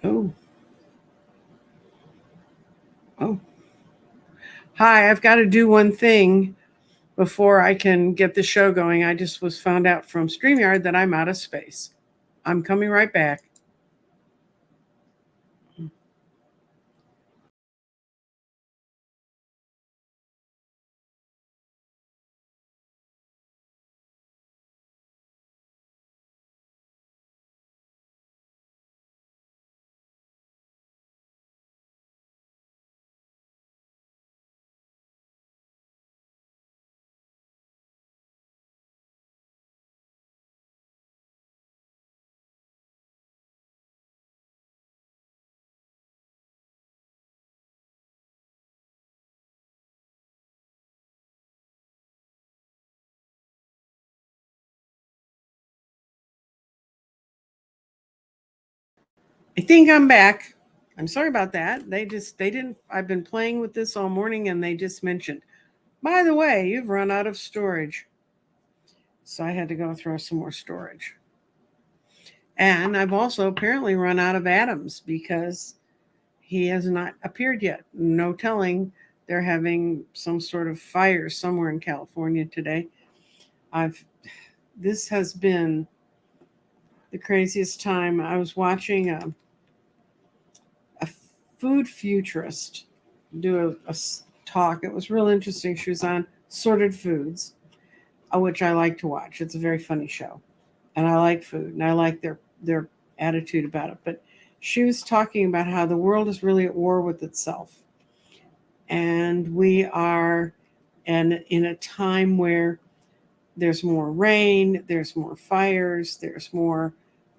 Oh, oh. Hi, I've got to do one thing before I can get the show going. I just was found out from StreamYard that I'm out of space. I'm coming right back. I think I'm back. I'm sorry about that. They didn't I've been playing with this all morning and they just mentioned, "By the way, you've run out of storage." So I had to go throw some more storage. And I've also apparently run out of Adams because he has not appeared yet. No telling. They're having some sort of fire somewhere in California today. I've This has been the craziest time. I was watching a food futurist do a talk. It was real interesting. She was on sorted foods, which I like to watch. It's a very funny show, and I like food, and I like their attitude about it. But she was talking about how the world is really at war with itself, and we are, and in a time where there's more rain, there's more fires, there's more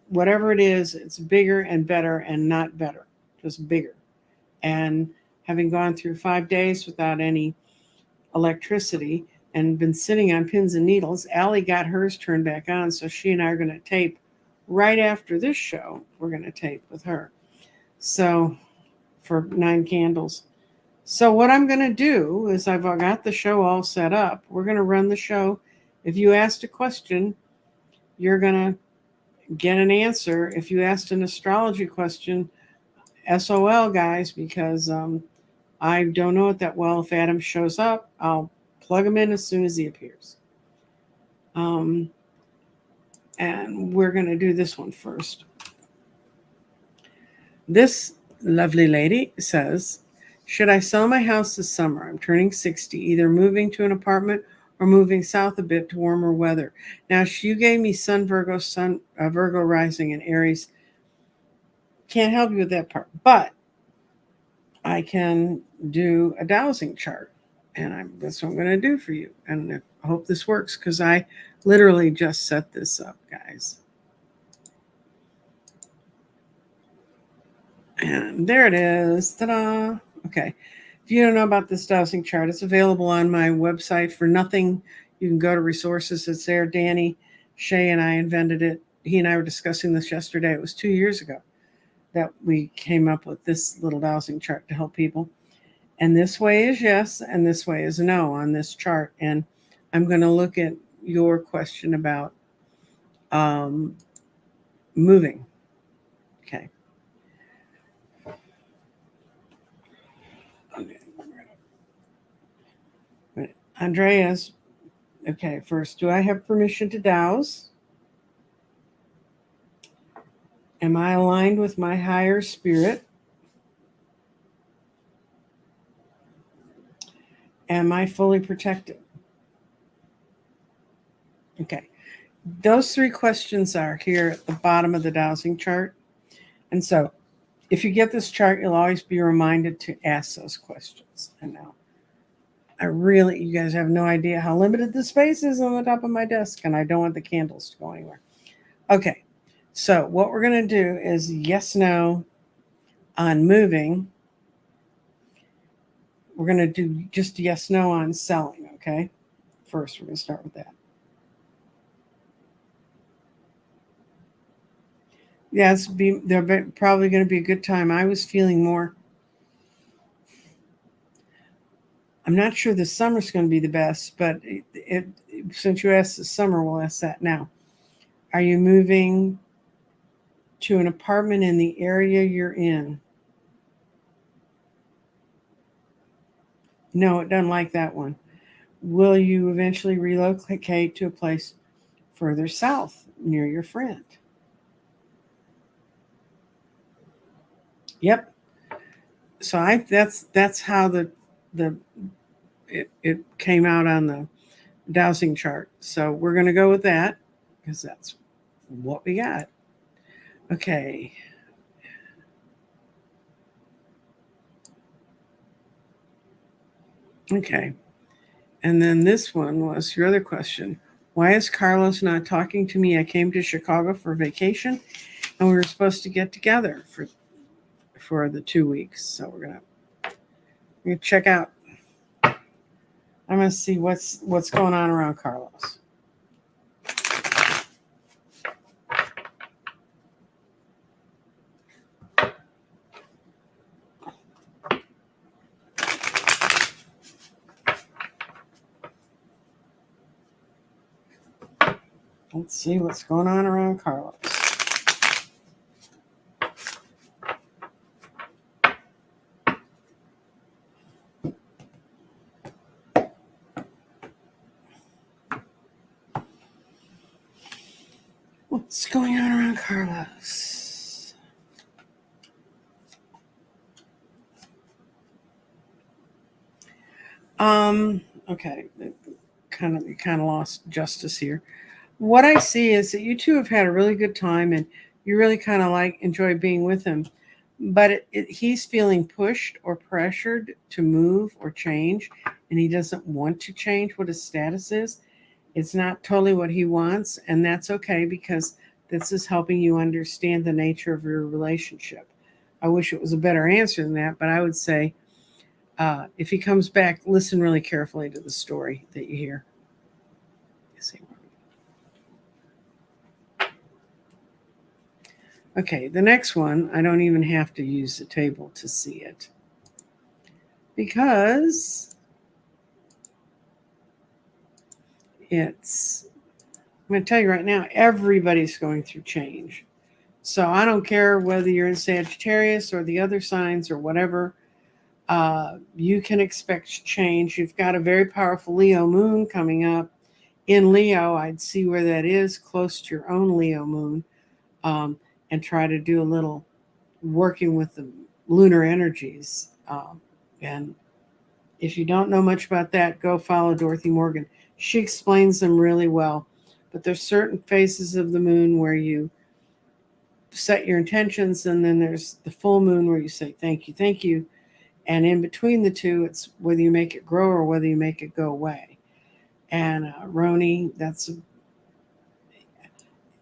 whatever it is, it's bigger and better and not better, just bigger. And having gone through 5 days without any electricity and been sitting on pins and needles, Allie got hers turned back on. So she and I are going to tape right after this show. We're going to tape with her. So for 9 candles. So what I'm going to do is I've got the show all set up. We're going to run the show. If you asked a question, you're going to get an answer. If you asked an astrology question, SOL, guys, because I don't know it that well. If Adam shows up, I'll plug him in as soon as he appears. Um, and we're going to do this one first. This lovely lady says, "Should I sell my house this summer? I'm turning 60, either moving to an apartment or moving south a bit to warmer weather." Now, you gave me Sun Virgo, Virgo rising, and Aries. Can't help you with that part, but I can do a dowsing chart, and that's what I'm going to do for you. And I hope this works because I literally just set this up, guys. And there it is. Ta-da! Okay. If you don't know about this dowsing chart, it's available on my website for nothing. You can go to resources. It's there. Danny Shea and I invented it. He and I were discussing this yesterday. It was 2 years ago that we came up with this little dowsing chart to help people. And this way is yes, and this way is no on this chart. And I'm going to look at your question about um, moving. Okay. Okay. Andreas, okay, first, do I have permission to douse? Am I aligned with my higher spirit? Am I fully protected? Okay. Those three questions are here at the bottom of the dowsing chart. And so if you get this chart, you'll always be reminded to ask those questions. And now, you guys have no idea how limited the space is on the top of my desk, and I don't want the candles to go anywhere. Okay. So what we're going to do is yes, no on moving. We're going to do just yes, no on selling. Okay. First, we're going to start with that. Yeah, they're probably going to be a good time. I was feeling more. I'm not sure the summer's going to be the best, but since you asked the summer, we'll ask that now. Are you moving to an apartment in the area you're in. No, it doesn't like that one. Will you eventually relocate to a place further south near your friend? Yep. So that's how the it came out on the dowsing chart. So we're going to go with that because that's what we got. Okay. Okay. And then this one was your other question. Why is Carlos not talking to me? I came to Chicago for vacation and we were supposed to get together for the 2 weeks. So we're gonna check out. I'm gonna see what's going on around Carlos. Let's see what's going on around Carlos. What's going on around Carlos? Okay, you kind of lost justice here. What I see is that you two have had a really good time and you really kind of enjoy being with him, but he's feeling pushed or pressured to move or change, and he doesn't want to change what his status is. It's not totally what he wants, and that's okay because this is helping you understand the nature of your relationship. I wish it was a better answer than that, but I would say if he comes back, listen really carefully to the story that you hear. Okay, the next one, I don't even have to use the table to see it because I'm going to tell you right now, everybody's going through change. So I don't care whether you're in Sagittarius or the other signs or whatever, you can expect change. You've got a very powerful Leo moon coming up. In Leo, I'd see where that is, close to your own Leo moon, and try to do a little working with the lunar energies. And if you don't know much about that, go follow Dorothy Morgan. She explains them really well. But there's certain phases of the moon where you set your intentions, and then there's the full moon where you say thank you, thank you. And in between the two, it's whether you make it grow or whether you make it go away. And Roni,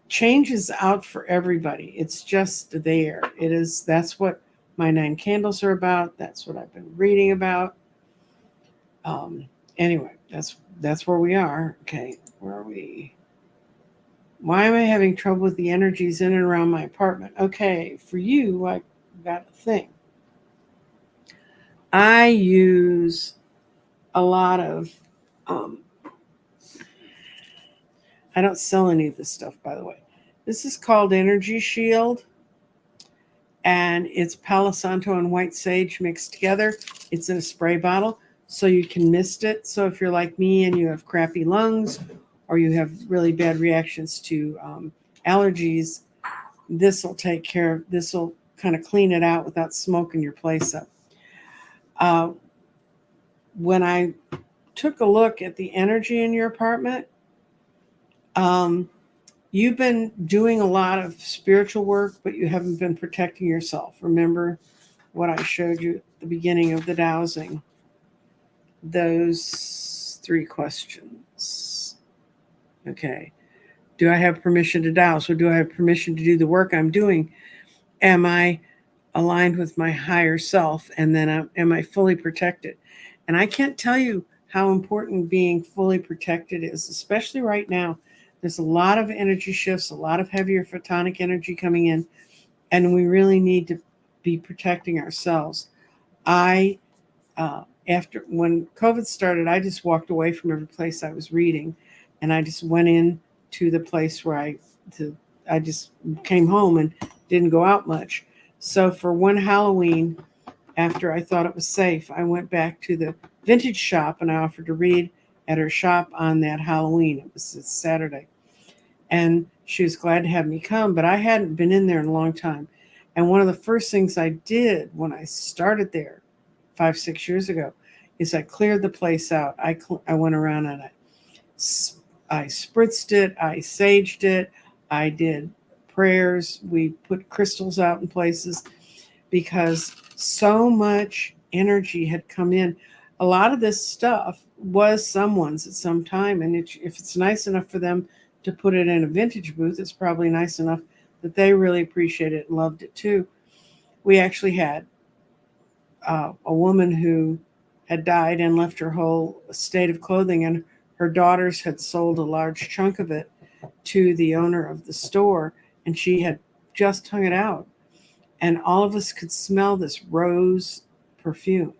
change is out for everybody. It's just there. That's what my 9 candles are about. That's what I've been reading about. Anyway, that's where we are. Okay, where are we? Why am I having trouble with the energies in and around my apartment? Okay, for you, I got a thing. I use a lot of I don't sell any of this stuff, by the way. This is called Energy Shield, and it's Palo Santo and white sage mixed together. It's in a spray bottle, so you can mist it. So if you're like me and you have crappy lungs or you have really bad reactions to allergies, this will kind of clean it out without smoking your place up. When I took a look at the energy in your apartment, you've been doing a lot of spiritual work, but you haven't been protecting yourself. Remember what I showed you at the beginning of the dowsing? Those 3 questions. Okay. Do I have permission to douse, or do I have permission to do the work I'm doing? Am I aligned with my higher self? And then am I fully protected? And I can't tell you how important being fully protected is, especially right now. There's a lot of energy shifts, a lot of heavier photonic energy coming in, and we really need to be protecting ourselves. After when COVID started, I just walked away from every place I was reading, and I just went in to the place where I just came home and didn't go out much. So for one Halloween, after I thought it was safe, I went back to the vintage shop and I offered to read at her shop on that Halloween. It was Saturday. And she was glad to have me come, but I hadn't been in there in a long time. And one of the first things I did when I started there 5, 6 years ago is I cleared the place out. I went around and I spritzed it, I saged it, I did prayers. We put crystals out in places because so much energy had come in. A lot of this stuff was someone's at some time, and if it's nice enough for them to put it in a vintage booth, it's probably nice enough that they really appreciate it and loved it too. We actually had a woman who had died and left her whole estate of clothing, and her daughters had sold a large chunk of it to the owner of the store, and she had just hung it out. And all of us could smell this rose perfume.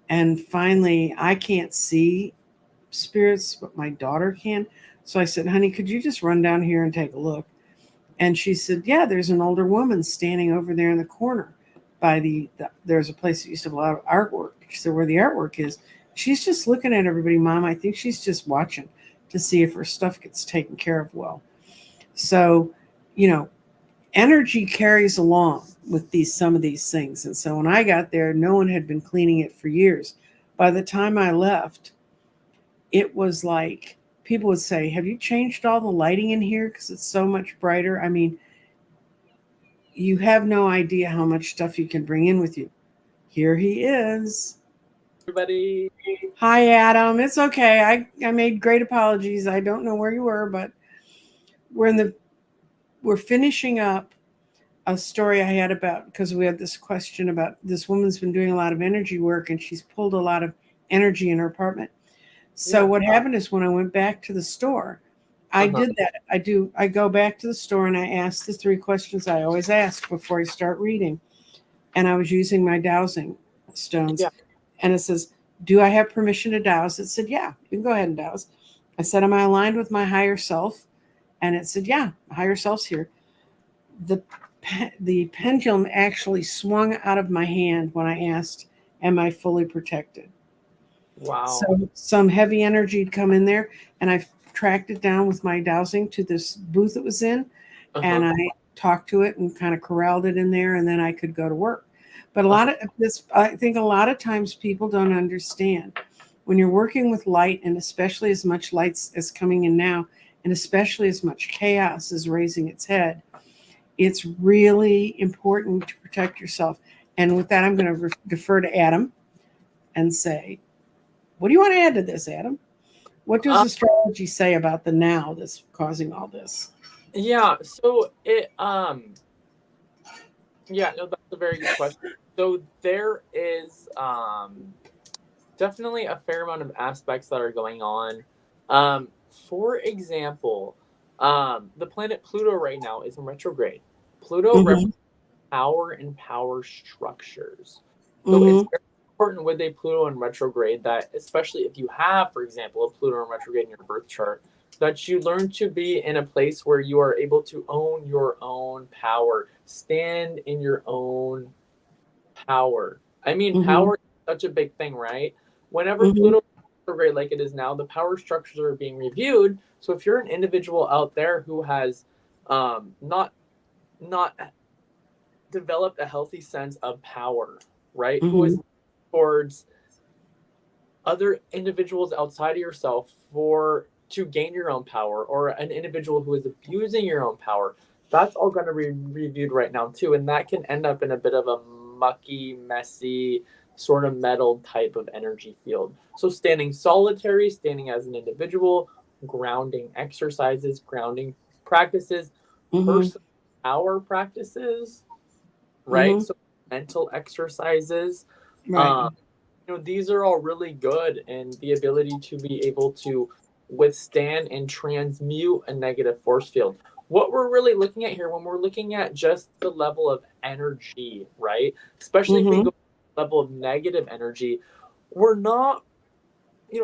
And finally, I can't see spirits, but my daughter can. So I said, honey, could you just run down here and take a look? And she said, yeah, there's an older woman standing over there in the corner by there's a place that used to have a lot of artwork. She said, where the artwork is, she's just looking at everybody, Mom. I think she's just watching to see if her stuff gets taken care of well. So, you know, energy carries along with some of these things. And so when I got there, no one had been cleaning it for years. By the time I left, it was like people would say, have you changed all the lighting in here because it's so much brighter? I mean, you have no idea how much stuff you can bring in with you. Here he is. Everybody. Hi, Adam. It's okay. I made great apologies. I don't know where you were, but we're in the we're finishing up a story I had about, because we had this question about this woman's been doing a lot of energy work and she's pulled a lot of energy in her apartment. So what happened is when I went back to the store, I did that. I go back to the store and I ask the 3 questions I always ask before I start reading. And I was using my dowsing stones. Yeah. And it says, do I have permission to dowse? It said, yeah, you can go ahead and dowse. I said, am I aligned with my higher self? And it said, yeah, higher self's here. The pendulum actually swung out of my hand when I asked, am I fully protected? Wow. So some heavy energy had come in there, and I tracked it down with my dowsing to this booth it was in, and I talked to it and kind of corralled it in there, and then I could go to work. But a lot of this, I think a lot of times people don't understand when you're working with light, and especially as much light as coming in now, and especially as much chaos is raising its head, it's really important to protect yourself. And with that, I'm going to defer to Adam and say, what do you want to add to this, Adam? What does astrology say about the now that's causing all this? Yeah, so no, that's a very good question. So there is definitely a fair amount of aspects that are going on. For example, the planet Pluto right now is in retrograde. Pluto represents power and power structures. So it's very important with a Pluto in retrograde that, especially if you have, for example, a Pluto in retrograde in your birth chart, that you learn to be in a place where you are able to own your own power, stand in your own power. I mean, power is such a big thing, right? Whenever Pluto is retrograde like it is now, the power structures are being reviewed. So if you're an individual out there who has not developed a healthy sense of power, right? Who is towards other individuals outside of yourself for to gain your own power, or an individual who is abusing your own power, that's all going to be reviewed right now too, and that can end up in a bit of a mucky, messy, sort of meddled type of energy field. So standing solitary, standing as an individual, grounding exercises, grounding practices, personal power practices, right? So mental exercises, Right. these are all really good, and the ability to be able to withstand and transmute a negative force field. What we're really looking at here when we're looking at just the level of energy, right? Especially if we go to the level of negative energy, we're not,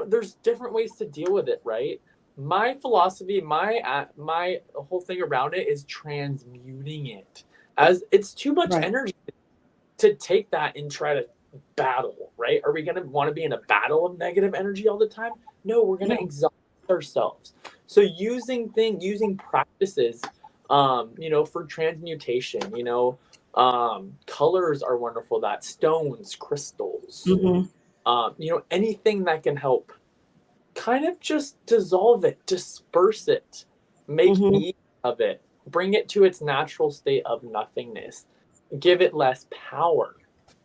there's different ways to deal with it, right? My philosophy, my whole thing around it is transmuting it. as it's too much Right. energy to take that and try to battle, right? Are we going to want to be in a battle of negative energy all the time? No, we're going to No. exhaust ourselves. So using practices, for transmutation, colors are wonderful. That stones, crystals, anything that can help kind of just dissolve it, disperse it, make ease of it, bring it to its natural state of nothingness, give it less power.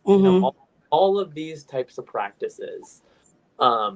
All of these types of practices, I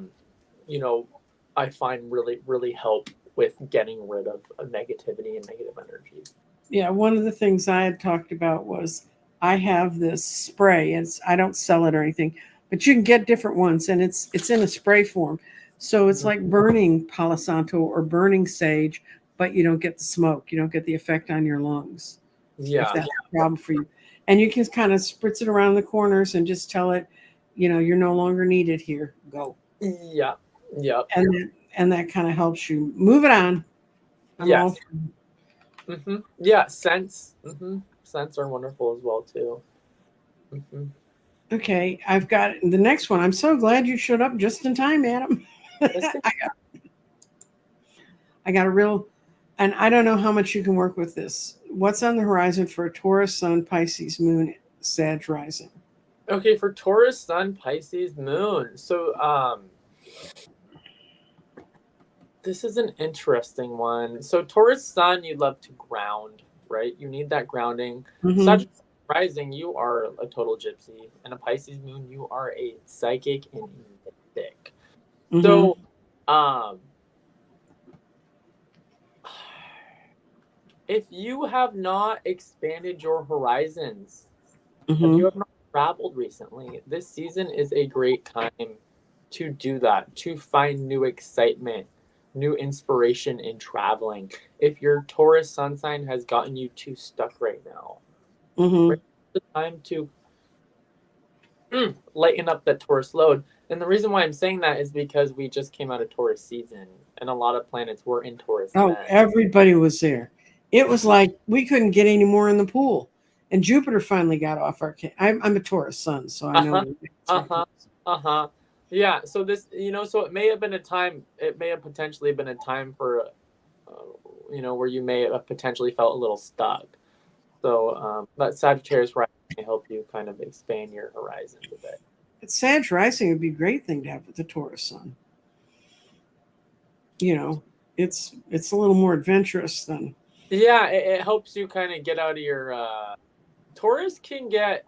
find really, really help with getting rid of negativity and negative energy. Yeah, one of the things I had talked about was I have this spray. I don't sell it or anything, but you can get different ones, and it's in a spray form. So it's like burning Palo Santo or burning sage, but you don't get the smoke. You don't get the effect on your lungs. If that's a problem for you. And you can kind of spritz it around the corners and just tell it, you're no longer needed here. Go. Yeah. Yeah. And that kind of helps you move it on. Yes. Yeah. Scents. Scents are wonderful as well too. Okay, I've got the next one. I'm so glad you showed up just in time, Adam. I got a real, and I don't know how much you can work with this. What's on the horizon for a Taurus, Sun, Pisces, Moon, Sag rising? Okay, for Taurus, Sun, Pisces, Moon. So, this is an interesting one. So Taurus Sun, you'd love to ground, right? You need that grounding. Sagittarius rising, you are a total gypsy. And a Pisces Moon, you are a psychic and mythic. So, if you have not expanded your horizons, if you have not traveled recently, this season is a great time to do that, to find new excitement, new inspiration in traveling. If your Taurus sun sign has gotten you too stuck right now, right, it's the time to lighten up that Taurus load. And the reason why I'm saying that is because we just came out of Taurus season, and a lot of planets were in Taurus. Oh, then. Everybody was there. It was like we couldn't get any more in the pool. And Jupiter finally got off our case. I'm a Taurus sun, so I know. Yeah. So this, so it may have been a time. It may have potentially been a time for, where you may have potentially felt a little stuck. So that Sagittarius rising may help you kind of expand your horizons a bit. But Sag rising would be a great thing to have with the Taurus sun. It's a little more adventurous than. Yeah, it helps you kind of get out of your. Taurus can get.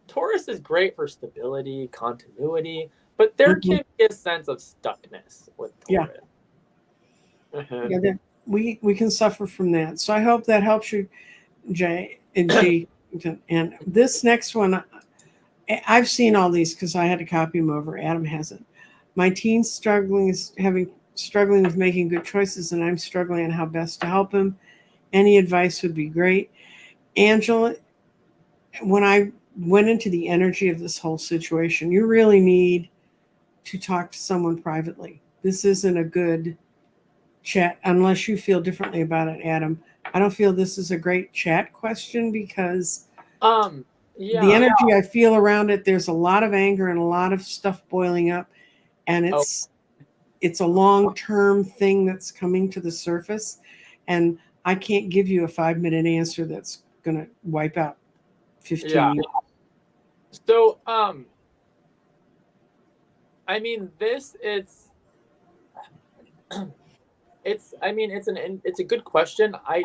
Taurus is great for stability, continuity, but there can be a sense of stuckness with Taurus. Yeah, we can suffer from that. So I hope that helps you, Jay and G. And this next one, I've seen all these because I had to copy them over. Adam hasn't. My teen's struggling with making good choices, and I'm struggling on how best to help him. Any advice would be great. Angela, when I went into the energy of this whole situation, you really need to talk to someone privately. This isn't a good chat unless you feel differently about it, Adam. I don't feel this is a great chat question because the energy I feel around it, there's a lot of anger and a lot of stuff boiling up, and it's a long-term thing that's coming to the surface, and I can't give you a 5-minute answer that's going to wipe out 15 years. So, I mean, it's a good question. I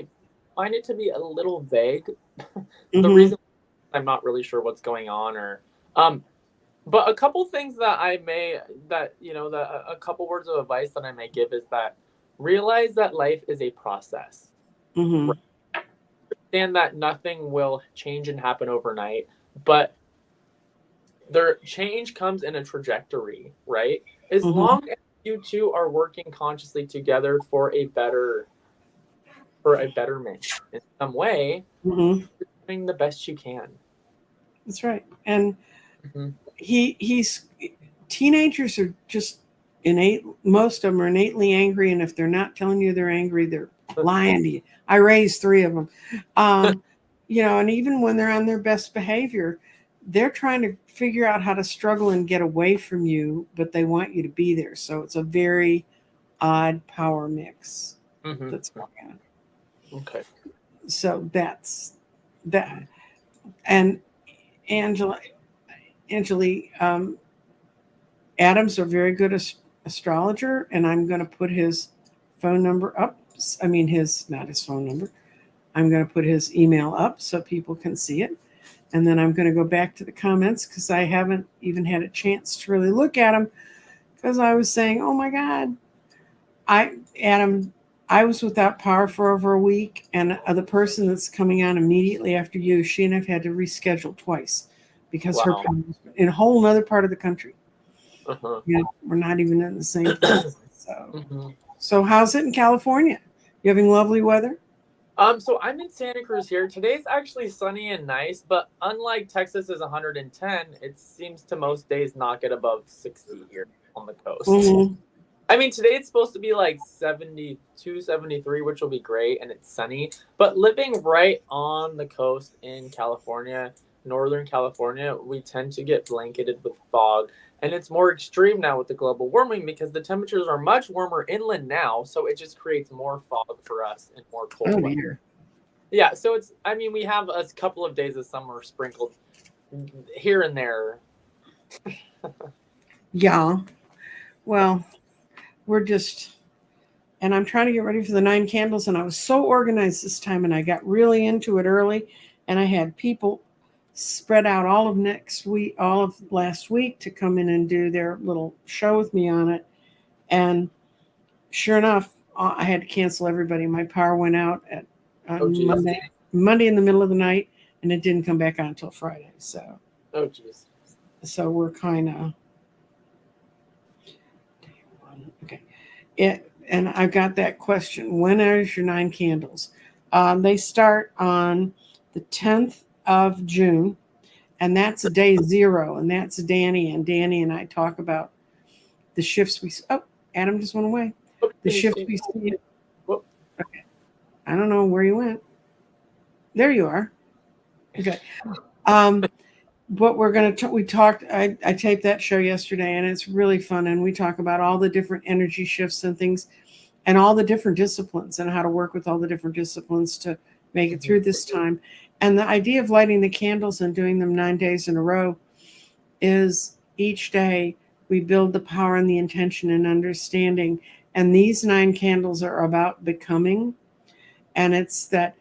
find it to be a little vague. The reason I'm not really sure what's going on, or but a couple things that a couple words of advice that I may give is that realize that life is a process. Right? Understand that nothing will change and happen overnight, but their change comes in a trajectory, right? As long as you two are working consciously together for a betterment in some way, you're doing the best you can. That's right. And he's teenagers are just most of them are innately angry, and if they're not telling you they're angry, they're lying to you. I raised 3 of them. and even when they're on their best behavior, they're trying to figure out how to struggle and get away from you, but they want you to be there. So it's a very odd power mix that's going on. Okay. So that's that. And Angelique, Adam's a very good astrologer, and I'm going to put his phone number up. I mean, not his phone number. I'm going to put his email up so people can see it. And then I'm going to go back to the comments because I haven't even had a chance to really look at them because I was saying, oh my God, Adam, I was without power for over a week, and the person that's coming on immediately after you, she and I've had to reschedule twice because her power was in a whole other part of the country. Yeah, we're not even in the same place. So how's it in California? You having lovely weather? So I'm in Santa Cruz here. Today's actually sunny and nice, but unlike Texas is 110, it seems to most days not get above 60 here on the coast. Mm-hmm. I mean, today it's supposed to be like 72, 73, which will be great, and it's sunny. But living right on the coast in California, Northern California, we tend to get blanketed with fog. And it's more extreme now with the global warming because the temperatures are much warmer inland now. So it just creates more fog for us and more cold weather. Yeah, so we have a couple of days of summer sprinkled here and there. Yeah. Well, and I'm trying to get ready for the 9 candles, and I was so organized this time, and I got really into it early, and I had people spread out all of last week to come in and do their little show with me on it. And sure enough, I had to cancel everybody. My power went out at Monday in the middle of the night, and it didn't come back on until Friday. So, so we're kind of okay. And I've got that question. When are your 9 candles? They start on the 10th of June, and that's day 0, and that's Danny. And Danny and I talk about the shifts Adam just went away. The shifts we see. Okay. I don't know where you went. There you are. Okay. What we're going to we talked, I taped that show yesterday, and it's really fun, and we talk about all the different energy shifts and things and all the different disciplines and how to work with all the different disciplines to make it through this time. And the idea of lighting the candles and doing them 9 days in a row is each day we build the power and the intention and understanding. And these 9 candles are about becoming. And it's that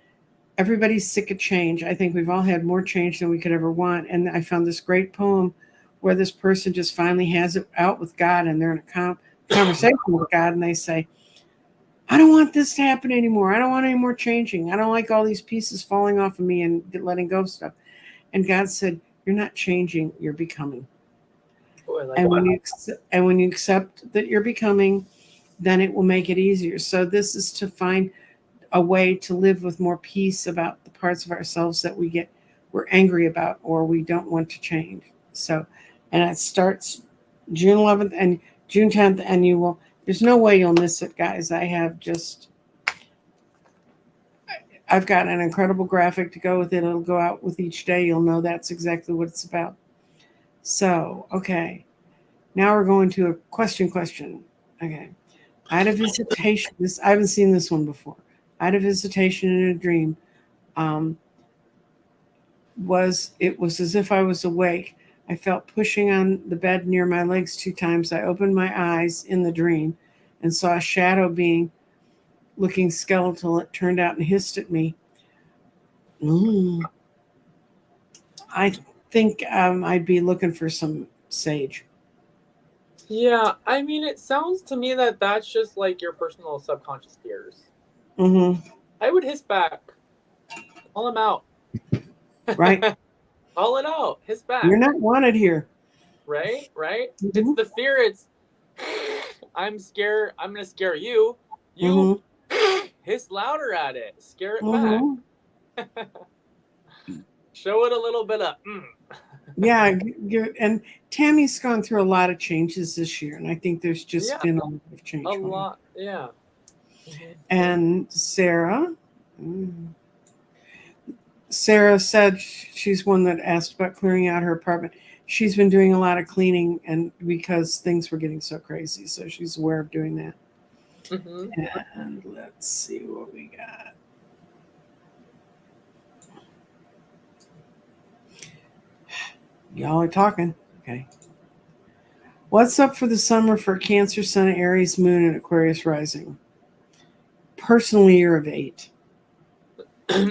everybody's sick of change. I think we've all had more change than we could ever want. And I found this great poem where this person just finally has it out with God, and they're in a conversation with God, and they say, I don't want this to happen anymore. I don't want any more changing. I don't like all these pieces falling off of me and letting go of stuff. And God said, you're not changing, you're becoming. And when you accept that you're becoming, then it will make it easier. So this is to find a way to live with more peace about the parts of ourselves that we're angry about or we don't want to change. So, and it starts June 11th and June 10th, and there's no way you'll miss it, guys. I've got an incredible graphic to go with it. It'll go out with each day. You'll know that's exactly what it's about. So, okay. Now we're going to a question. Okay. I had a visitation. I haven't seen this one before. I had a visitation in a dream. It was as if I was awake. I felt pushing on the bed near my legs 2 times. I opened my eyes in the dream and saw a shadow being looking skeletal. It turned out and hissed at me. I think I'd be looking for some sage. Yeah, I mean, it sounds to me that that's just like your personal subconscious fears. I would hiss back. Call him out. Right. Call it out. Hiss back. You're not wanted here. Right? It's the fear. It's, I'm scared. I'm going to scare you. You hiss louder at it. Scare it back. Show it a little bit of Yeah, and Tammy's gone through a lot of changes this year, and I think there's just been a lot of change. A lot, yeah. And Sarah, Sarah said she's one that asked about clearing out her apartment. She's been doing a lot of cleaning, and because things were getting so crazy, so she's aware of doing that. Mm-hmm. And let's see what we got. Y'all are talking. Okay. What's up for the summer for Cancer, Sun, Aries, Moon, and Aquarius rising? Personal year of 8.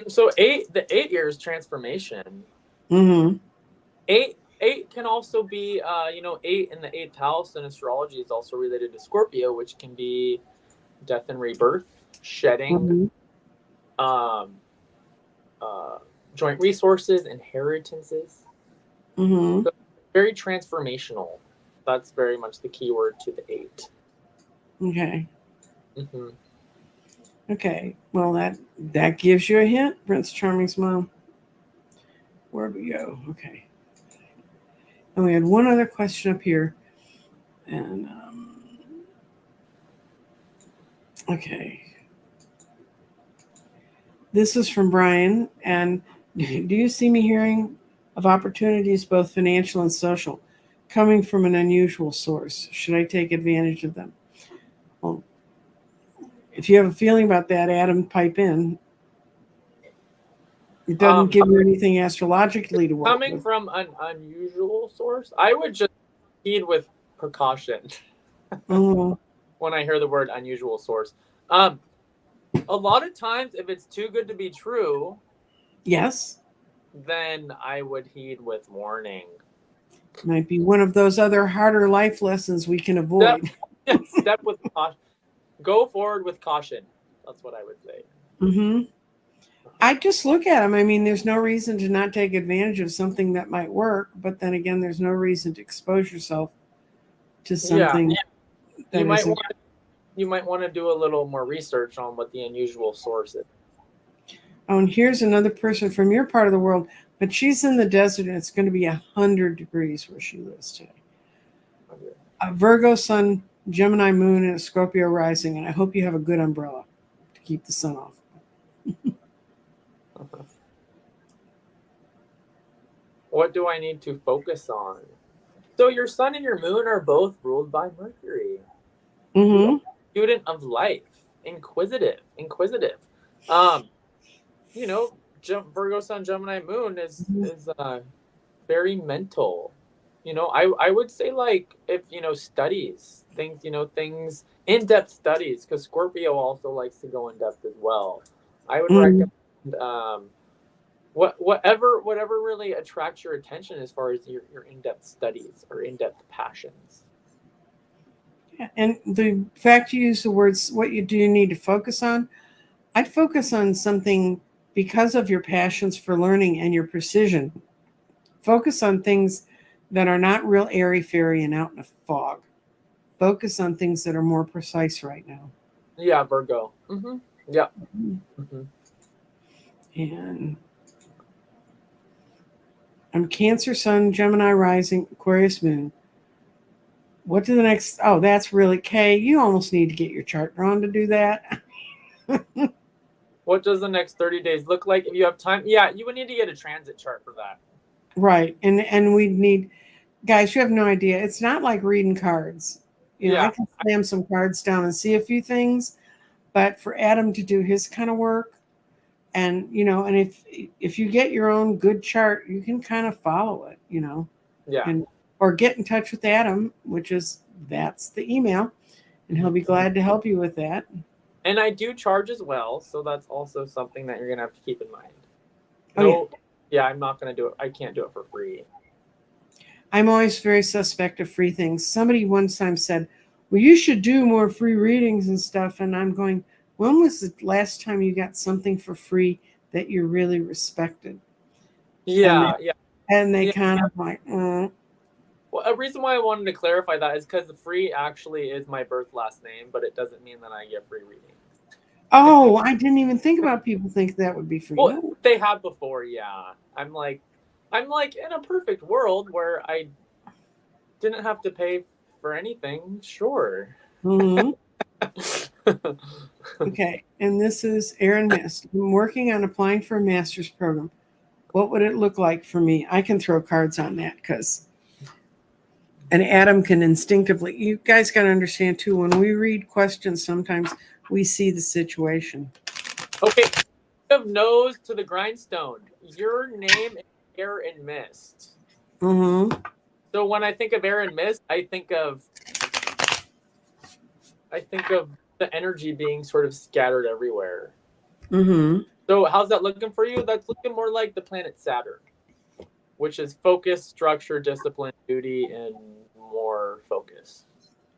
So the 8 year is transformation. Mm-hmm. Eight can also be, 8 in the eighth house in astrology is also related to Scorpio, which can be death and rebirth, shedding, Mm-hmm. um, joint resources, inheritances. Mm-hmm. So very transformational. That's very much the key word to the 8. Okay. Mm-hmm. Okay. Well, that gives you a hint, Prince Charming's mom. Where'd we go? Okay. And we had one other question up here. And okay. This is from Brian. And do you see me hearing of opportunities, both financial and social, coming from an unusual source? Should I take advantage of them? Well, if you have a feeling about that, Adam, pipe in. It doesn't give you anything astrologically to work Coming with. from an unusual source, I would just proceed with precaution Oh, when I hear the word unusual source. A lot of times, if it's too good to be true, yes. then I would heed with warning. Might be one of those other harder life lessons we can avoid. Step with caution. Go forward with caution. That's what I would say. Mm-hmm. I just look at them. I mean, there's no reason to not take advantage of something that might work, but then again, there's no reason to expose yourself to something that you might isn't. want to do a little more research on what the unusual source is. Oh, and here's another person from your part of the world, but she's in the desert and it's going to be 100 degrees where she lives today. A Virgo sun, Gemini moon, and a Scorpio rising, and I hope you have a good umbrella to keep the sun off. What do I need to focus on? So your sun and your moon are both ruled by Mercury. Mm-hmm. Student of life, inquisitive. Virgo sun, Gemini moon is very mental. I would say, like, if studies things in-depth studies, because Scorpio also likes to go in depth as well. I would recommend whatever really attracts your attention as far as your in-depth studies or in-depth passions. And the fact you use the words, what you do need to focus on, I'd focus on something because of your passions for learning and your precision. Focus on things that are not real airy-fairy and out in a fog. Focus on things that are more precise right now. Yeah, Virgo. Mm-hmm. Yeah. Mm-hmm. And I'm Cancer Sun, Gemini rising, Aquarius moon. What do the next? Oh, that's really Kay. You almost need to get your chart drawn to do that. What does the next 30 days look like if you have time? Yeah, you would need to get a transit chart for that. Right. And we need, guys, you have no idea. It's not like reading cards. I can slam some cards down and see a few things, but for Adam to do his kind of work, and and if you get your own good chart, you can kind of follow it, Yeah. and or get in touch with Adam, that's the email, and he'll be glad to help you with that. And I do charge as well, so that's also something that you're gonna have to keep in mind. I'm not gonna do it. I can't do it for free. I'm always very suspect of free things. Somebody one time said, well, you should do more free readings and stuff. And I'm going, when was the last time you got something for free that you really respected? And they kind of like, Well, a reason why I wanted to clarify that is because the free actually is my birth last name, but it doesn't mean that I get free readings. Oh, I didn't even think about people think that would be free. Well, they have before, yeah. I'm like in a perfect world where I didn't have to pay for anything, sure. Mm-hmm. Okay, and this is Aaron Mist. I'm working on applying for a master's program. What would it look like for me? I can throw cards on that and Adam can instinctively. You guys got to understand too. When we read questions, sometimes we see the situation. Okay, of nose to the grindstone. Your name is Air and Mist. Mm-hmm. So when I think of air and mist, I think of the energy being sort of scattered everywhere. Mm-hmm. So how's that looking for you? That's looking more like the planet Saturn, which is focus, structure, discipline, duty, and more focus.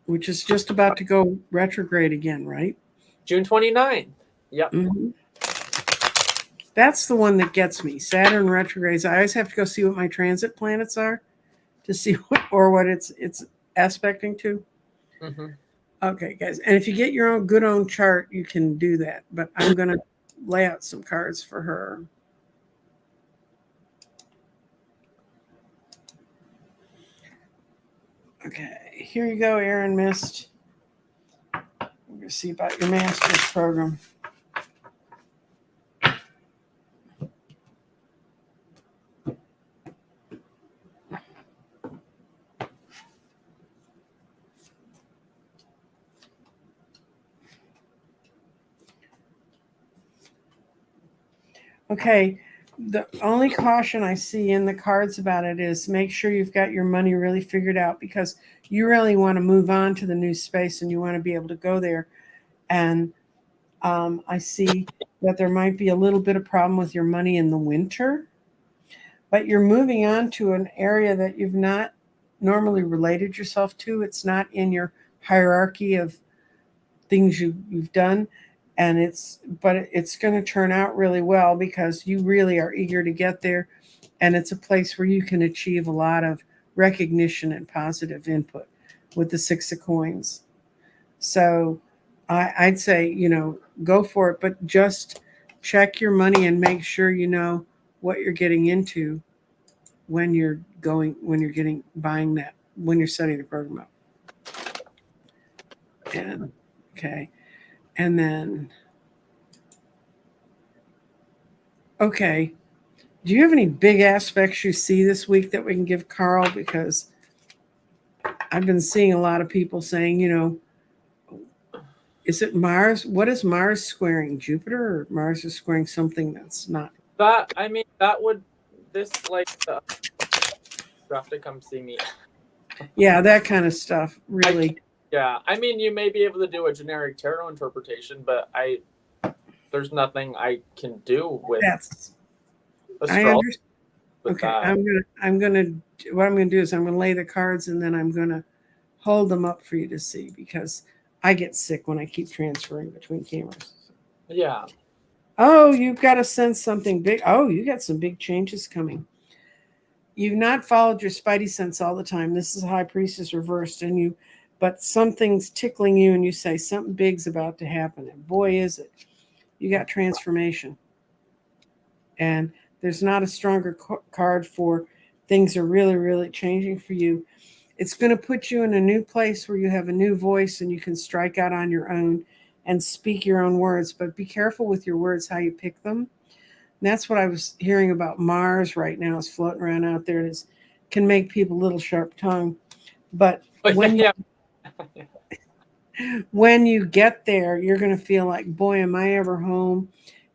Which is just about to go retrograde again, right? June 29th. Yep. Mm-hmm. That's the one that gets me. Saturn retrogrades. I always have to go see what my transit planets are to see what it's aspecting to. Mm-hmm. Okay, guys. And if you get your own chart, you can do that. But I'm going to lay out some cards for her. Okay, here you go, Aaron Mist. I'm going to see about your master's program. Okay, the only caution I see in the cards about it is make sure you've got your money really figured out, because you really want to move on to the new space and you want to be able to go there. And I see that there might be a little bit of problem with your money in the winter, but you're moving on to an area that you've not normally related yourself to. It's not in your hierarchy of things you've done. And it's going to turn out really well because you really are eager to get there, and it's a place where you can achieve a lot of recognition and positive input with the 6 of coins. So I'd say, go for it, but just check your money and make sure you know what you're getting into when you're buying that, when you're setting the program up. And okay. And then, okay, do you have any big aspects you see this week that we can give Carl? Because I've been seeing a lot of people saying, is it Mars? What is Mars squaring? Jupiter, or Mars is squaring something that's not? This like you have to come see me. Yeah, that kind of stuff, really. I mean, you may be able to do a generic tarot interpretation, but there's nothing I can do with astrology. Okay, what I'm gonna do is I'm gonna lay the cards and then I'm gonna hold them up for you to see, because I get sick when I keep transferring between cameras. Yeah. Oh, you've got to sense something big. Oh, you got some big changes coming. You've not followed your spidey sense all the time. This is High Priestess reversed, but something's tickling you and you say something big's about to happen. And boy, is it. You got transformation. And there's not a stronger card for things are really, really changing for you. It's going to put you in a new place where you have a new voice and you can strike out on your own and speak your own words. But be careful with your words, how you pick them. And that's what I was hearing about Mars right now is floating around out there. It can make people a little sharp-tongued. But when you get there, you're going to feel like, boy, am I ever home?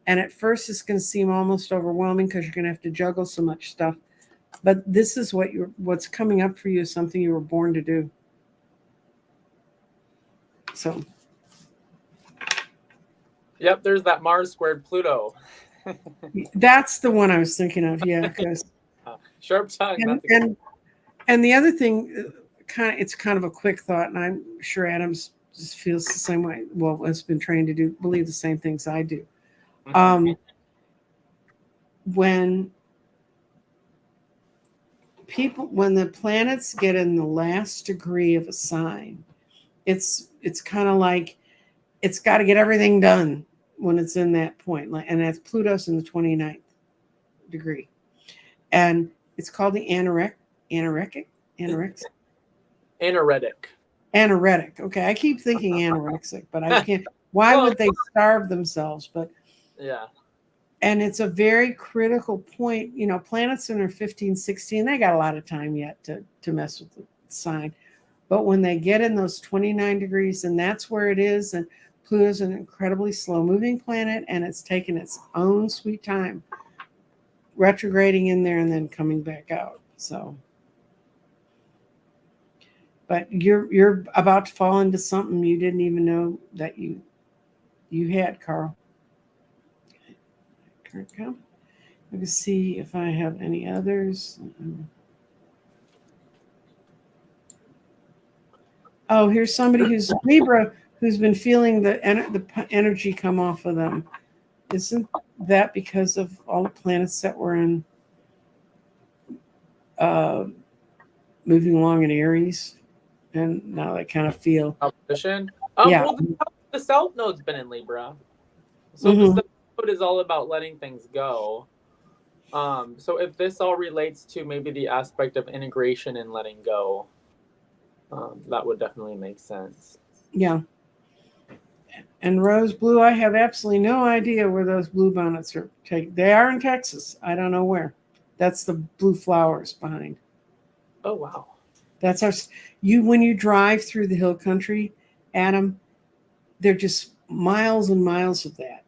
And at first, it's going to seem almost overwhelming because you're going to have to juggle so much stuff. But this is what's coming up for you is something you were born to do. So. Yep, there's that Mars squared Pluto. That's the one I was thinking of, yeah. Because sharp tongue. And the other thing, it's kind of a quick thought, and I'm sure Adams just feels the same way. Well, has been trained to believe the same things I do. Mm-hmm. When the planets get in the last degree of a sign, it's kind of like it's got to get everything done when it's in that point. And that's Pluto's in the 29th degree. And it's called the anoretic. Okay, I keep thinking anorexic, but I can't. Why would they starve themselves? But yeah. And it's a very critical point. You know, planets in their 15, 16, they got a lot of time yet to mess with the sign. But when they get in those 29 degrees, and that's where it is, and Pluto's an incredibly slow moving planet, and it's taken its own sweet time retrograding in there and then coming back out. So, but you're about to fall into something you didn't even know that you had, Carl. Let me see if I have any others. Oh, here's somebody who's Libra who's been feeling the energy come off of them. Isn't that because of all the planets that were in moving along in Aries? And now I kind of feel opposition. Yeah. Well, the South Node's been in Libra, so the South Node is all about letting things go. So if this all relates to maybe the aspect of integration and letting go, that would definitely make sense. Yeah. And rose blue, I have absolutely no idea where those blue bonnets are taken. They are in Texas. I don't know where. That's the blue flowers behind. Oh, wow. That's our when you drive through the hill country, Adam, they're just miles and miles of that.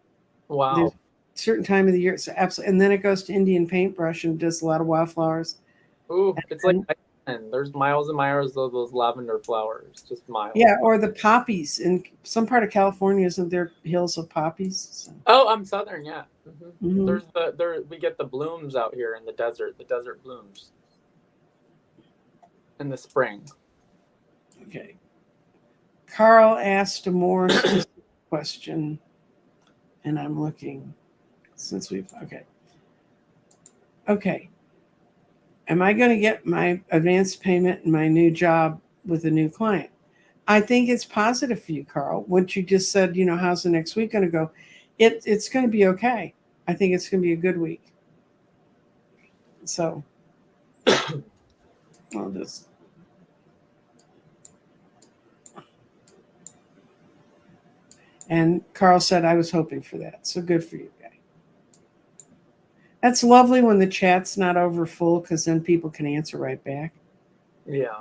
Wow. There's a certain time of the year, it's absolutely, and then it goes to Indian paintbrush and does a lot of wildflowers. Ooh, it's like there's miles and miles of those lavender flowers, just miles. Yeah, or the poppies in some part of California. Isn't there hills of poppies? So. Oh, I'm southern, yeah. Mm-hmm. There's we get the blooms out here in the desert blooms in the spring. Okay. Carl asked a more specific question, and I'm looking since we've okay. Am I going to get my advance payment and my new job with a new client? I think it's positive for you, Carl. What you just said, you know, how's the next week going to go? It's going to be okay. I think it's going to be a good week. So I'll just. And Carl said, I was hoping for that. So good for you, guy. That's lovely when the chat's not over full because then people can answer right back. Yeah.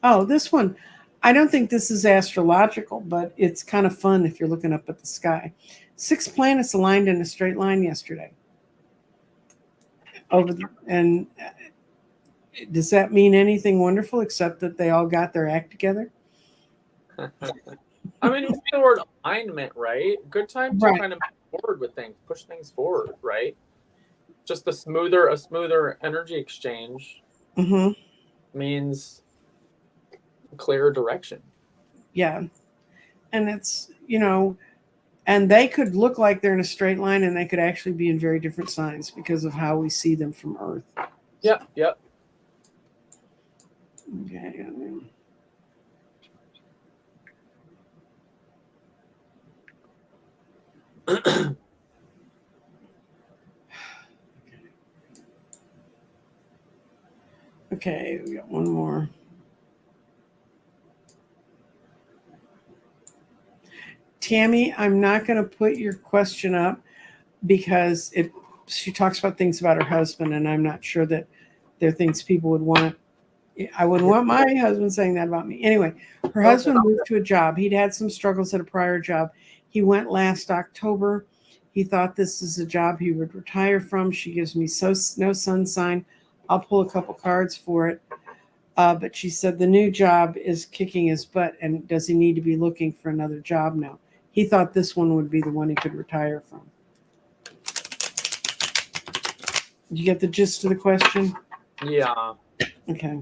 Oh, this one. I don't think this is astrological, but it's kind of fun if you're looking up at the sky. 6 planets aligned in a straight line yesterday. And does that mean anything wonderful except that they all got their act together? I mean, it's the word alignment, right? Good time to kind of move forward with things, push things forward, right? Just a smoother energy exchange means clearer direction. Yeah. And it's, you know, and they could look like they're in a straight line and they could actually be in very different signs because of how we see them from Earth. Yep. Okay. Okay, we got one more. Tammy, I'm not going to put your question up because she talks about things about her husband, and I'm not sure that there are things people would want. I wouldn't want my husband saying that about me. Anyway, her husband moved to a job. He'd had some struggles at a prior job. He went last October. He thought this is a job he would retire from. She gives me no sun sign. I'll pull a couple cards for it. But she said the new job is kicking his butt, and does he need to be looking for another job now? He thought this one would be the one he could retire from. Did you get the gist of the question? Yeah. Okay.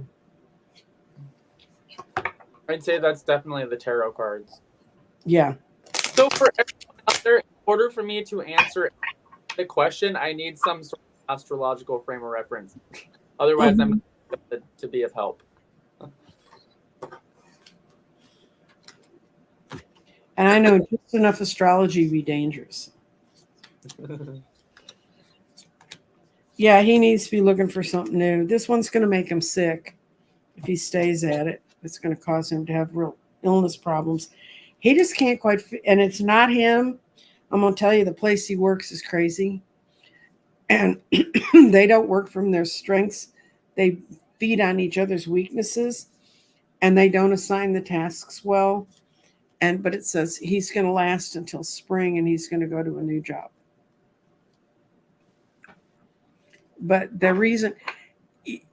I'd say that's definitely the tarot cards. Yeah. So for everyone out there, in order for me to answer the question, I need some sort of astrological frame of reference. Otherwise, I'm not to be of help. And I know just enough astrology to be dangerous. Yeah, he needs to be looking for something new. This one's going to make him sick if he stays at it. It's going to cause him to have real illness problems. He just can't quite, and it's not him. I'm going to tell you, the place he works is crazy. And they don't work from their strengths. They feed on each other's weaknesses, and they don't assign the tasks well. But it says he's going to last until spring, and he's going to go to a new job. But the reason,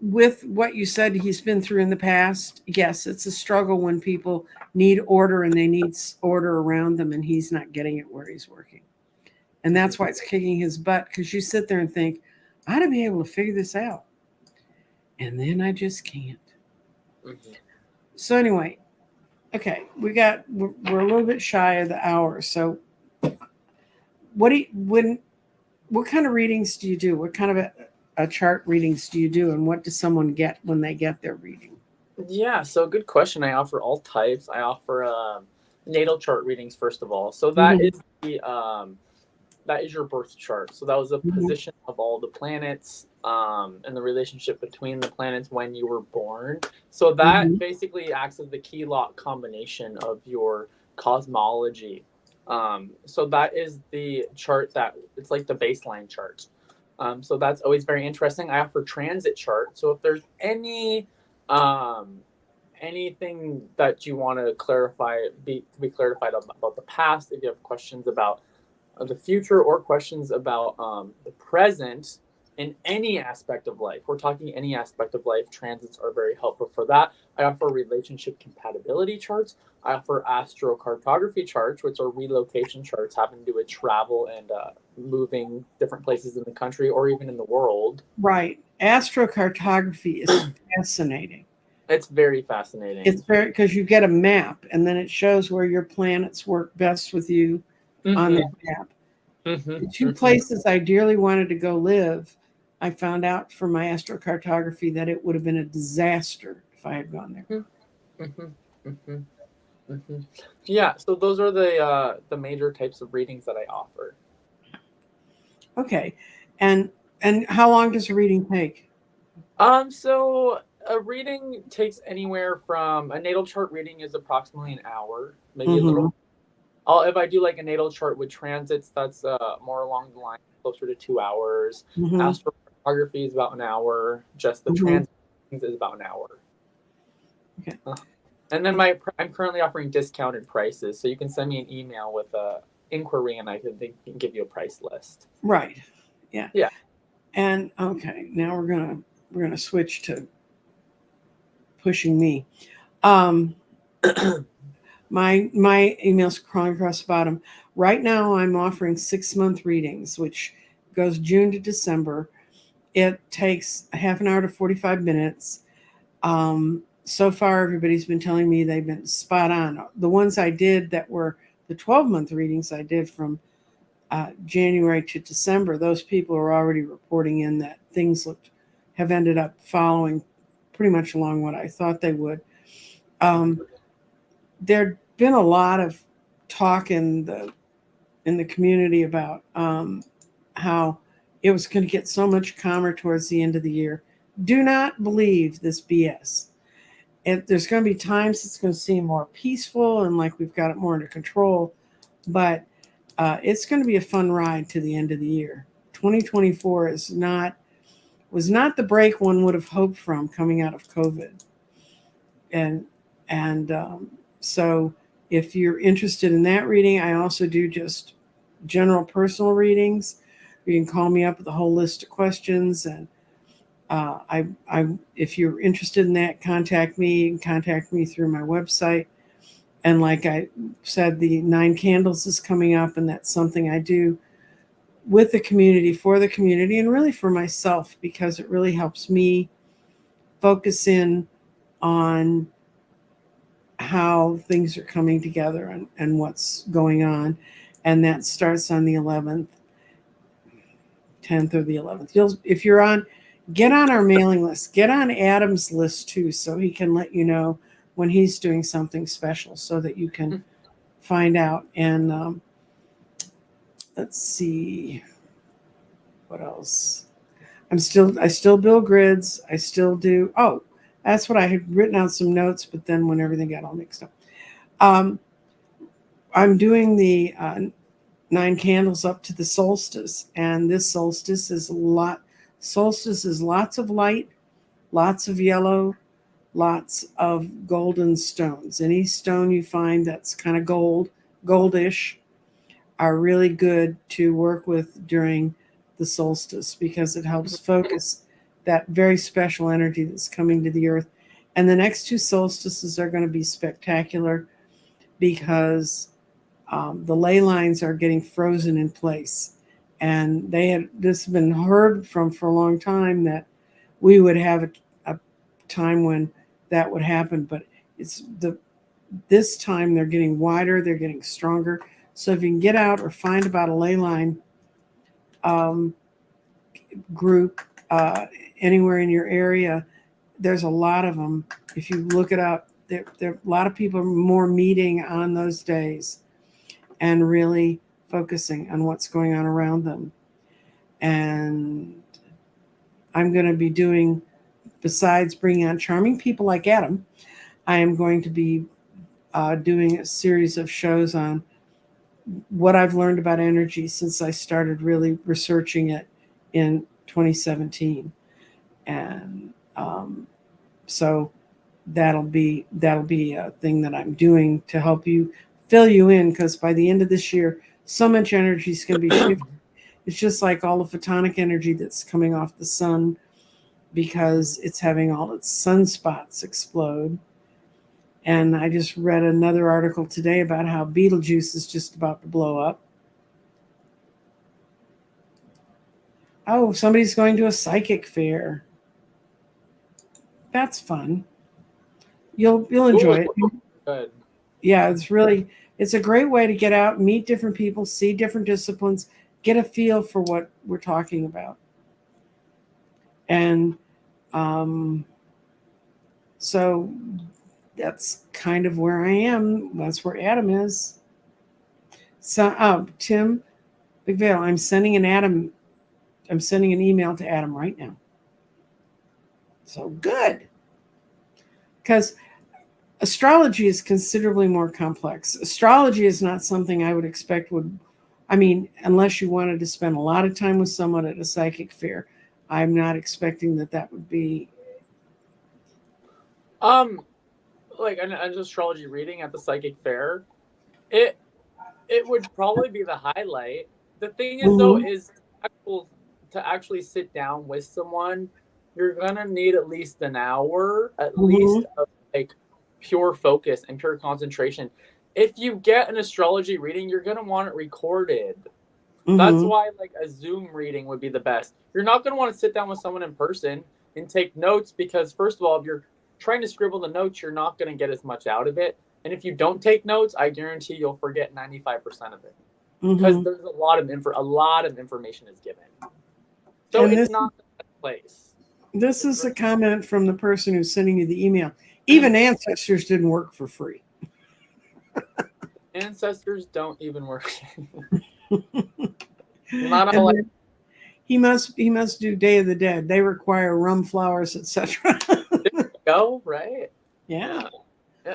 with what you said he's been through in the past, yes, it's a struggle when people need order and they need order around them, and he's not getting it where he's working. And that's why it's kicking his butt, because you sit there and think, I ought to be able to figure this out. And then I just can't. Mm-hmm. So anyway, okay, we're a little bit shy of the hour. So what kind of readings do you do? What kind of a chart readings do you do, and what does someone get when they get their reading? Yeah, so good question. I offer all types. I offer natal chart readings first of all. So that is that is your birth chart. So that was the position of all the planets and the relationship between the planets when you were born. So that basically acts as the key lock combination of your cosmology. So that is the chart that it's like the baseline chart. So that's always very interesting. I offer transit chart. So if there's anything that you want to clarify, be clarified about the past, if you have questions about the future or questions about the present in any aspect of life. We're talking any aspect of life. Transits are very helpful for that. I offer relationship compatibility charts. I offer astrocartography charts, which are relocation charts having to do with travel and moving different places in the country or even in the world. Right. Astrocartography is fascinating. It's very fascinating. It's very, because you get a map and then it shows where your planets work best with you on that map. The two places I dearly wanted to go live, I found out from my astrocartography that it would have been a disaster if I had gone there. Yeah, so those are the major types of readings that I offer. Okay, and how long does a reading take? So a reading takes anywhere from a natal chart reading is approximately an hour, maybe a little. If I do like a natal chart with transits, that's more along the line, closer to 2 hours. Astrocartography is about an hour. Just the transits is about an hour. Okay. And then I'm currently offering discounted prices, so you can send me an email with a inquiry, and I can give you a price list. Right. Yeah. Yeah. And okay, now we're gonna switch to pushing me. My email's crawling across the bottom. Right now, I'm offering 6-month readings, which goes June to December. It takes a half an hour to 45 minutes. So far, everybody's been telling me they've been spot on. The ones I did that were the 12-month readings I did from January to December, those people are already reporting in that things have ended up following pretty much along what I thought they would. There'd been a lot of talk in the community about how it was going to get so much calmer towards the end of the year. Do not believe this BS. There's going to be times it's going to seem more peaceful and like we've got it more under control, but it's going to be a fun ride to the end of the year. 2024 was not the break one would have hoped from coming out of COVID. So if you're interested in that reading, I also do just general personal readings. You can call me up with a whole list of questions, and if you're interested in that, contact me. You can contact me through my website. And like I said, the 9 Candles is coming up, and that's something I do with the community, for the community, and really for myself, because it really helps me focus in on how things are coming together and what's going on. And that starts on the 11th, 10th or the 11th. If you're on, get on our mailing list. Get on Adam's list too, so he can let you know when he's doing something special, so that you can find out. And let's see what else. I still build grids. I still do. Oh, that's what I had written out some notes, but then when everything got all mixed up, I'm doing the 9 candles up to the solstice. And this solstice is lots of light, lots of yellow, lots of golden stones. Any stone you find that's kind of goldish, are really good to work with during the solstice because it helps focus that very special energy that's coming to the earth. And the next 2 solstices are going to be spectacular because the ley lines are getting frozen in place. And this has been heard from for a long time that we would have a time when that would happen, but this time they're getting wider, they're getting stronger. So if you can get out or find about a ley line group anywhere in your area, there's a lot of them. If you look it up, there a lot of people are more meeting on those days and really focusing on what's going on around them. And I'm going to be doing, besides bringing on charming people like Adam, I am going to be doing a series of shows on what I've learned about energy since I started really researching it in 2017. And so that'll be a thing that I'm doing to help you fill you in, because by the end of this year, so much energy is going to be shifting. It's just like all the photonic energy that's coming off the sun because it's having all its sunspots explode. And I just read another article today about how Betelgeuse is just about to blow up. Oh, somebody's going to a psychic fair. That's fun. You'll enjoy it. Good. Yeah, it's a great way to get out, meet different people, see different disciplines, get a feel for what we're talking about. And so that's kind of where I am. That's where Adam is. So, Tim McVale, I'm sending an email to Adam right now. So good. Because astrology is considerably more complex. Astrology is not something I would expect unless you wanted to spend a lot of time with someone at a psychic fair, I'm not expecting that would be. Like an astrology reading at the psychic fair, it would probably be the highlight. The thing is, though, is to actually sit down with someone, you're gonna need at least an hour, at least, of like pure focus and pure concentration. If you get an astrology reading, you're gonna want it recorded. That's why like a Zoom reading would be the best. You're not gonna want to sit down with someone in person and take notes because, first of all, if you're trying to scribble the notes, you're not going to get as much out of it. And if you don't take notes, I guarantee you'll forget 95% of it because there's a lot of information is given. So it's not the place. This is a comment from the person who's sending you the email. Even ancestors didn't work for free. Ancestors don't even work. Not all. He must do Day of the Dead. They require rum, flowers, etc. Go right. Yeah,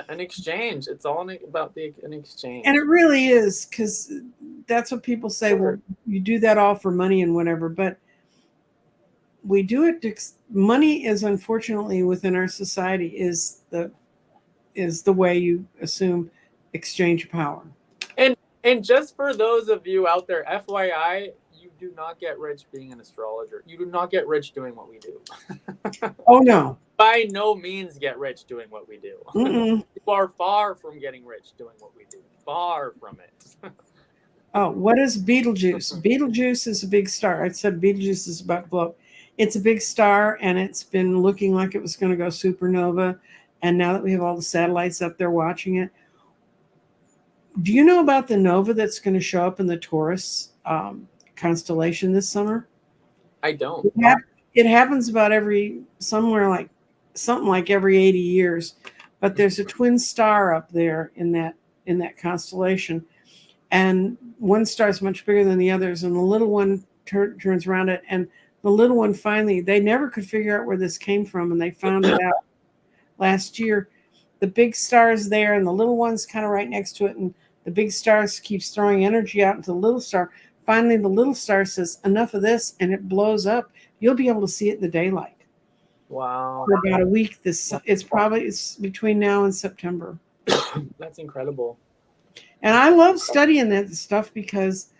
an exchange. It's all about an exchange. And it really is, because that's what people say. Sure. Well, you do that all for money and whatever, but we do it. Money is, unfortunately, within our society is the way you assume exchange power. And just for those of you out there, FYI, you do not get rich being an astrologer. You do not get rich doing what we do. Oh, no. By no means get rich doing what we do. You are far from getting rich doing what we do. Far from it. Oh, what is Betelgeuse? Betelgeuse is a big star. I said Betelgeuse is about to blow up. It's a big star, and it's been looking like it was going to go supernova. And now that we have all the satellites up there watching it, do you know about the nova that's going to show up in the Taurus constellation this summer? I don't. It happens about something like every 80 years, but there's a twin star up there in that constellation, and one star is much bigger than the others, and the little one turns around it, and the little one finally, they never could figure out where this came from, and they found it out last year. The big star is there, and the little one's kind of right next to it, and The big star keeps throwing energy out into the little star. Finally, the little star says, enough of this, and it blows up. You'll be able to see it in the daylight. Wow. For about a week. It's between now and September. That's incredible. And I love studying that stuff because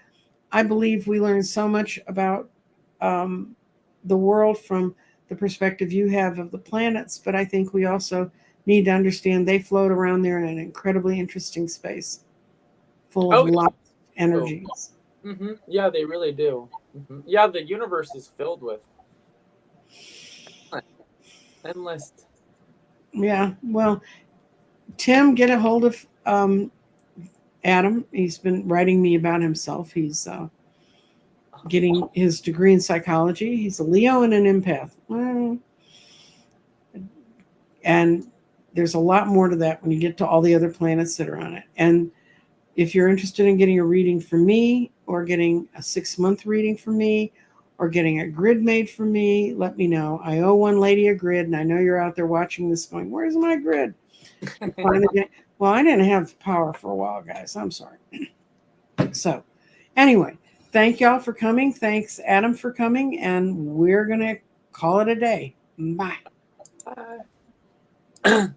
I believe we learn so much about the world from the perspective you have of the planets, but I think we also need to understand they float around there in an incredibly interesting space full of lots of energies. Mm-hmm. Yeah, they really do. Mm-hmm. Yeah, the universe is filled with endless. Yeah, well, Tim, get a hold of Adam. He's been writing me about himself. He's getting his degree in psychology. He's a Leo and an empath. And there's a lot more to that when you get to all the other planets that are on it. And if you're interested in getting a reading from me or getting a 6-month reading from me or getting a grid made for me, let me know. I owe one lady a grid, and I know you're out there watching this going, where's my grid? Well, I didn't have power for a while, guys. I'm sorry. So anyway, thank y'all for coming. Thanks, Adam, for coming. And we're going to call it a day. Bye. Bye.